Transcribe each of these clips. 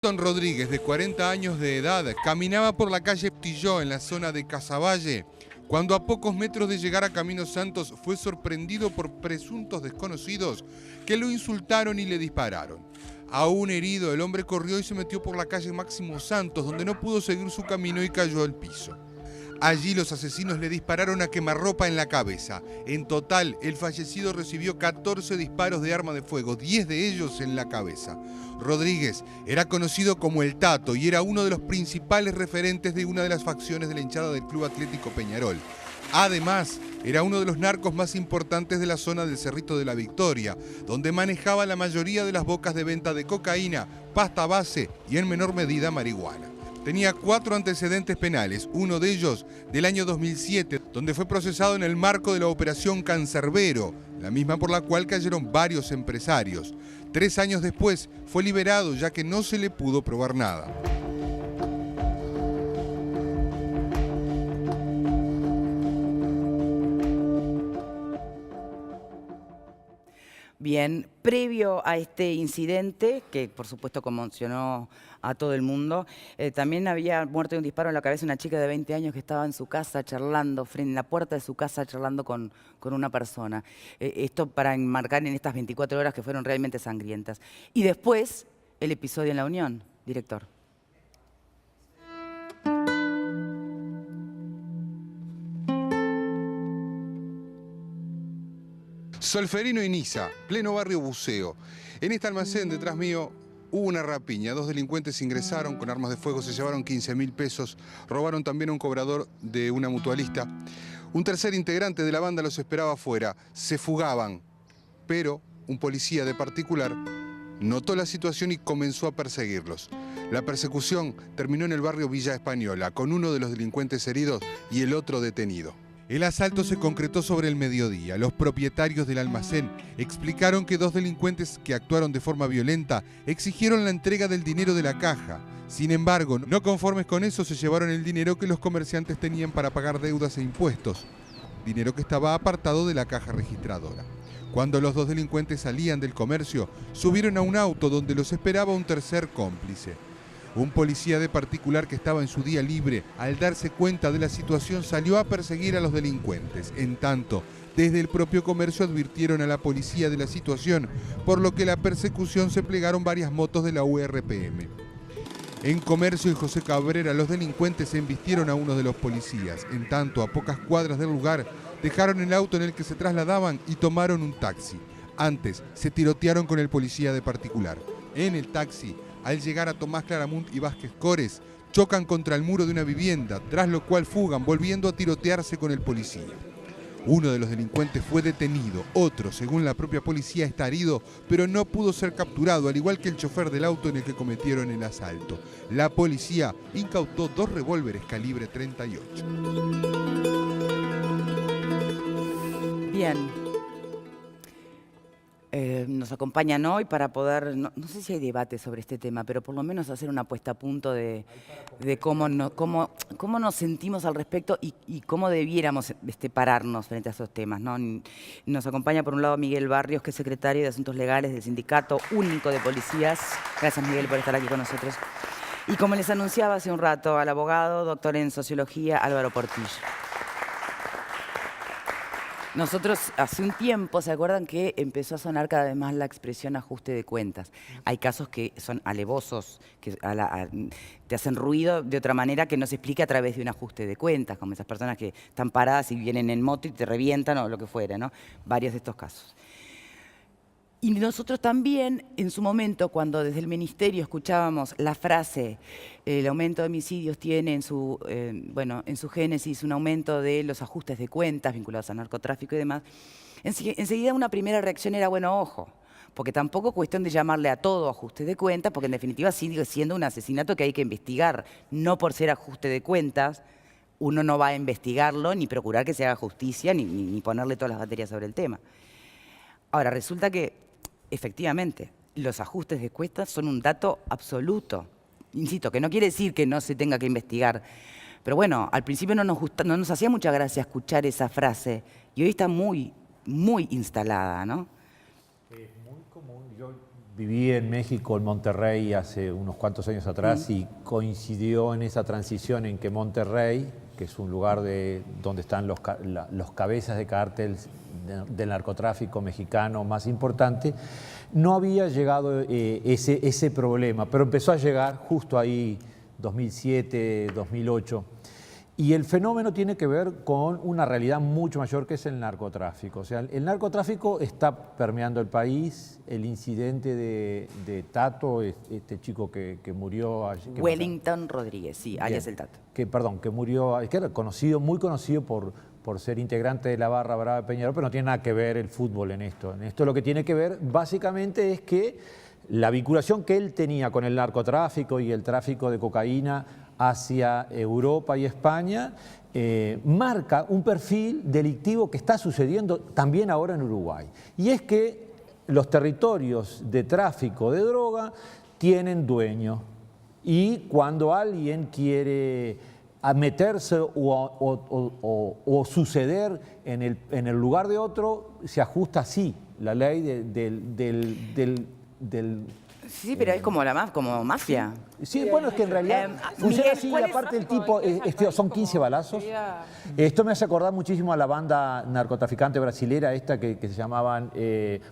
Gastón Rodríguez, de 40 años de edad, caminaba por la calle Ptilló en la zona de Casaballe, cuando a pocos metros de llegar a Camino Santos fue sorprendido por presuntos desconocidos que lo insultaron y le dispararon. Aún herido, el hombre corrió y se metió por la calle Máximo Santos, donde no pudo seguir su camino y cayó al piso. Allí los asesinos le dispararon a quemarropa en la cabeza. En total, el fallecido recibió 14 disparos de arma de fuego, 10 de ellos en la cabeza. Rodríguez era conocido como el Tato y era uno de los principales referentes de una de las facciones de la hinchada del Club Atlético Peñarol. Además, era uno de los narcos más importantes de la zona del Cerrito de la Victoria, donde manejaba la mayoría de las bocas de venta de cocaína, pasta base y en menor medida marihuana. Tenía 4 antecedentes penales, uno de ellos del año 2007, donde fue procesado en el marco de la Operación Cancerbero, la misma por la cual cayeron varios empresarios. 3 años después fue liberado ya que no se le pudo probar nada. Bien, previo a este incidente, que por supuesto conmocionó a todo el mundo, también había muerto de un disparo en la cabeza una chica de 20 años que estaba en su casa charlando, en la puerta de su casa charlando con una persona. Esto para enmarcar en estas 24 horas que fueron realmente sangrientas. Y después, el episodio en La Unión, director. Solferino y Niza, pleno barrio Buceo. En este almacén detrás mío hubo una rapiña. 2 delincuentes ingresaron con armas de fuego, se llevaron 15.000 pesos, robaron también a un cobrador de una mutualista. Un tercer integrante de la banda los esperaba afuera. Se fugaban, pero un policía de particular notó la situación y comenzó a perseguirlos. La persecución terminó en el barrio Villa Española, con uno de los delincuentes heridos y el otro detenido. El asalto se concretó sobre el mediodía. Los propietarios del almacén explicaron que 2 delincuentes que actuaron de forma violenta exigieron la entrega del dinero de la caja. Sin embargo, no conformes con eso, se llevaron el dinero que los comerciantes tenían para pagar deudas e impuestos, dinero que estaba apartado de la caja registradora. Cuando los 2 delincuentes salían del comercio, subieron a un auto donde los esperaba un tercer cómplice. Un policía de particular que estaba en su día libre, al darse cuenta de la situación, salió a perseguir a los delincuentes. En tanto, desde el propio comercio advirtieron a la policía de la situación, por lo que la persecución se plegaron varias motos de la URPM. En Comercio y José Cabrera, los delincuentes embistieron a uno de los policías. En tanto, a pocas cuadras del lugar, dejaron el auto en el que se trasladaban y tomaron un taxi. Antes, se tirotearon con el policía de particular. En el taxi, al llegar a Tomás Claramunt y Vázquez Cores, chocan contra el muro de una vivienda, tras lo cual fugan, volviendo a tirotearse con el policía. Uno de los delincuentes fue detenido, otro, según la propia policía, está herido, pero no pudo ser capturado, al igual que el chofer del auto en el que cometieron el asalto. La policía incautó 2 revólveres calibre 38. Bien. Nos acompañan hoy para poder, no sé si hay debate sobre este tema, pero por lo menos hacer una puesta a punto de cómo nos sentimos al respecto y cómo debiéramos pararnos frente a esos temas, ¿no? Nos acompaña por un lado Miguel Barrios, que es secretario de Asuntos Legales del Sindicato Único de Policías. Gracias, Miguel, por estar aquí con nosotros. Y como les anunciaba hace un rato, al abogado, doctor en Sociología, Álvaro Portillo. Nosotros hace un tiempo, ¿se acuerdan que empezó a sonar cada vez más la expresión ajuste de cuentas? Hay casos que son alevosos, que te hacen ruido de otra manera que no se explica a través de un ajuste de cuentas, como esas personas que están paradas y vienen en moto y te revientan o lo que fuera, ¿no? Varios de estos casos. Y nosotros también, en su momento, cuando desde el Ministerio escuchábamos la frase el aumento de homicidios tiene en su génesis un aumento de los ajustes de cuentas vinculados al narcotráfico y demás, enseguida una primera reacción era, bueno, ojo, porque tampoco es cuestión de llamarle a todo ajuste de cuentas, porque en definitiva sigue siendo un asesinato que hay que investigar. No por ser ajuste de cuentas, uno no va a investigarlo, ni procurar que se haga justicia, ni ponerle todas las baterías sobre el tema. Ahora, resulta que efectivamente, los ajustes de cuentas son un dato absoluto. Insisto, que no quiere decir que no se tenga que investigar. Pero bueno, al principio no nos hacía mucha gracia escuchar esa frase. Y hoy está muy, muy instalada, ¿no? Es muy común. Yo Viví en México, en Monterrey, hace unos cuantos años atrás y coincidió en esa transición en que Monterrey, que es un lugar donde están los cabezas de cártel del narcotráfico mexicano más importante, no había llegado ese problema, pero empezó a llegar justo ahí, 2007, 2008. Y el fenómeno tiene que ver con una realidad mucho mayor que es el narcotráfico. O sea, el narcotráfico está permeando el país. El incidente de Tato, este chico que murió... Wellington Rodríguez, sí, alias el Tato. Que murió, que era conocido, muy conocido por ser integrante de la barra brava de Peñarol, pero no tiene nada que ver el fútbol en esto. En esto lo que tiene que ver básicamente es que la vinculación que él tenía con el narcotráfico y el tráfico de cocaína hacia Europa y España, marca un perfil delictivo que está sucediendo también ahora en Uruguay. Y es que los territorios de tráfico de droga tienen dueño. Y cuando alguien quiere meterse o suceder en el lugar de otro, se ajusta así la ley del Sí, pero es como como mafia. Sí, bueno, es que en realidad funciona así, la parte del tipo, son 15 balazos. Esto me hace acordar muchísimo a la banda narcotraficante brasilera esta que se llamaban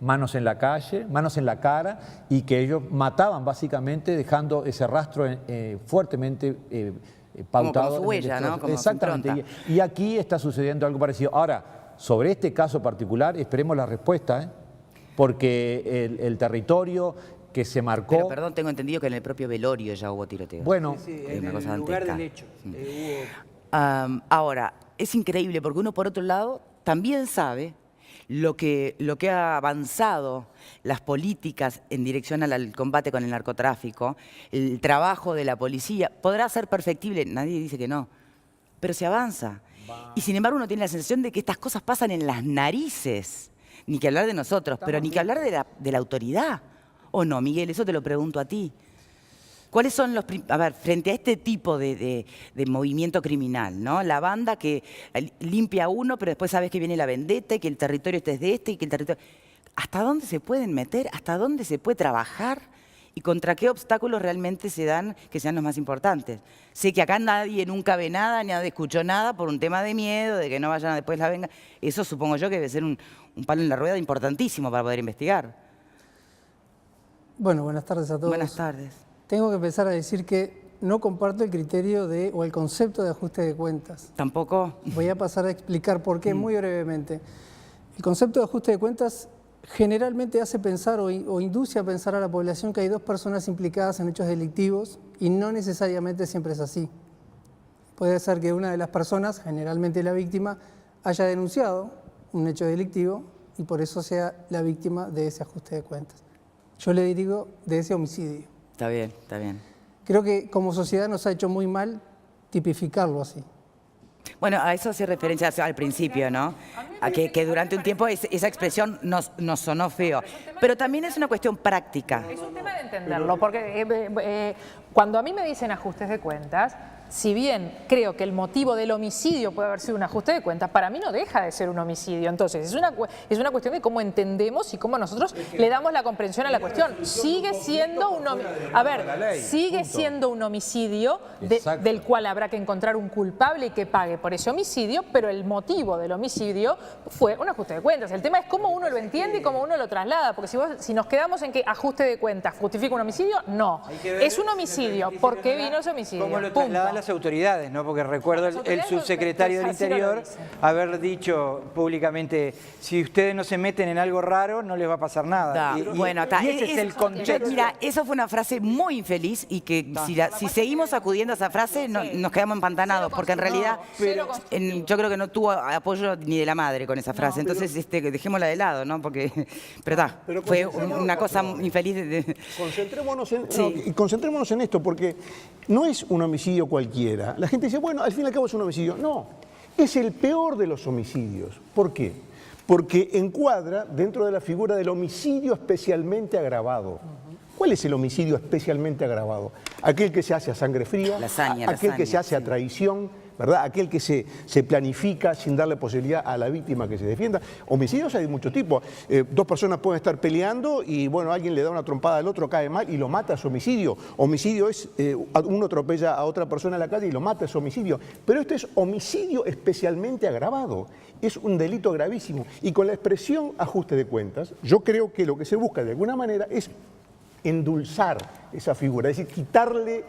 Manos en la Calle, Manos en la Cara, y que ellos mataban básicamente dejando ese rastro fuertemente pautado. Como su huella, ¿no? Como exactamente. Y aquí está sucediendo algo parecido. Ahora, sobre este caso particular, esperemos la respuesta, porque el territorio que se marcó... Pero perdón, tengo entendido que en el propio velorio ya hubo tiroteos. Bueno, en el lugar del hecho. Ahora, es increíble porque uno por otro lado también sabe lo que ha avanzado las políticas en dirección al combate con el narcotráfico, el trabajo de la policía. Podrá ser perfectible, nadie dice que no, pero se avanza. Y sin embargo uno tiene la sensación de que estas cosas pasan en las narices. Ni que hablar de nosotros, pero ni que hablar de la autoridad. ¿O no, Miguel? Eso te lo pregunto a ti. ¿Cuáles son los... A ver, frente a este tipo de movimiento criminal, ¿no? La banda que limpia a uno, pero después sabes que viene la vendetta y que el territorio este es de este y que el territorio... ¿Hasta dónde se pueden meter? ¿Hasta dónde se puede trabajar? ¿Y contra qué obstáculos realmente se dan que sean los más importantes? Sé que acá nadie nunca ve nada, nadie escuchó nada por un tema de miedo, de que no vayan después la venga. Eso supongo yo que debe ser un palo en la rueda importantísimo para poder investigar. Bueno, buenas tardes a todos. Buenas tardes. Tengo que empezar a decir que no comparto el criterio o el concepto de ajuste de cuentas. ¿Tampoco? Voy a pasar a explicar por qué muy brevemente. El concepto de ajuste de cuentas generalmente hace pensar o induce a pensar a la población que hay dos personas implicadas en hechos delictivos y no necesariamente siempre es así. Puede ser que una de las personas, generalmente la víctima, haya denunciado un hecho delictivo y por eso sea la víctima de ese ajuste de cuentas. Yo le digo de ese homicidio. Está bien, está bien. Creo que como sociedad nos ha hecho muy mal tipificarlo así. Bueno, a eso hace referencia al principio, ¿no? A que durante un tiempo esa expresión nos sonó feo. Pero también es una cuestión práctica. Es un tema de entenderlo, porque cuando a mí me dicen ajustes de cuentas, si bien creo que el motivo del homicidio puede haber sido un ajuste de cuentas, para mí no deja de ser un homicidio. Entonces, es una cuestión de cómo entendemos y cómo nosotros le damos la comprensión a la cuestión. Sigue siendo un homicidio del cual habrá que encontrar un culpable y que pague por ese homicidio, pero el motivo del homicidio fue un ajuste de cuentas. El tema es cómo uno lo entiende y cómo uno lo traslada, porque si nos quedamos en que ajuste de cuentas justifica un homicidio, no. Es un homicidio. ¿Por qué vino ese homicidio? ¿Cómo lo trasladan las autoridades, ¿no? Porque recuerdo el subsecretario del Interior haber dicho públicamente, si ustedes no se meten en algo raro, no les va a pasar nada. Bueno, ese es el contexto. Mira, eso fue una frase muy infeliz y que si seguimos acudiendo a esa frase nos quedamos empantanados, porque en realidad yo creo que no tuvo apoyo ni de la madre con esa frase. Entonces dejémosla de lado, ¿no? Porque, fue una cosa infeliz. Concentrémonos en esto, porque no es un homicidio cualquiera. La gente dice, bueno, al fin y al cabo es un homicidio. No, es el peor de los homicidios. ¿Por qué? Porque encuadra dentro de la figura del homicidio especialmente agravado. ¿Cuál es el homicidio especialmente agravado? Aquel que se hace a sangre fría, La hazaña, aquel que se hace a sí. traición, ¿verdad? Aquel que se planifica sin darle posibilidad a la víctima que se defienda. Homicidios hay de muchos tipos. Dos personas pueden estar peleando y, bueno, alguien le da una trompada al otro, cae mal y lo mata, es homicidio. Homicidio es uno atropella a otra persona en la calle y lo mata, es homicidio. Pero esto es homicidio especialmente agravado. Es un delito gravísimo. Y con la expresión ajuste de cuentas, yo creo que lo que se busca de alguna manera es endulzar esa figura, es decir, quitarle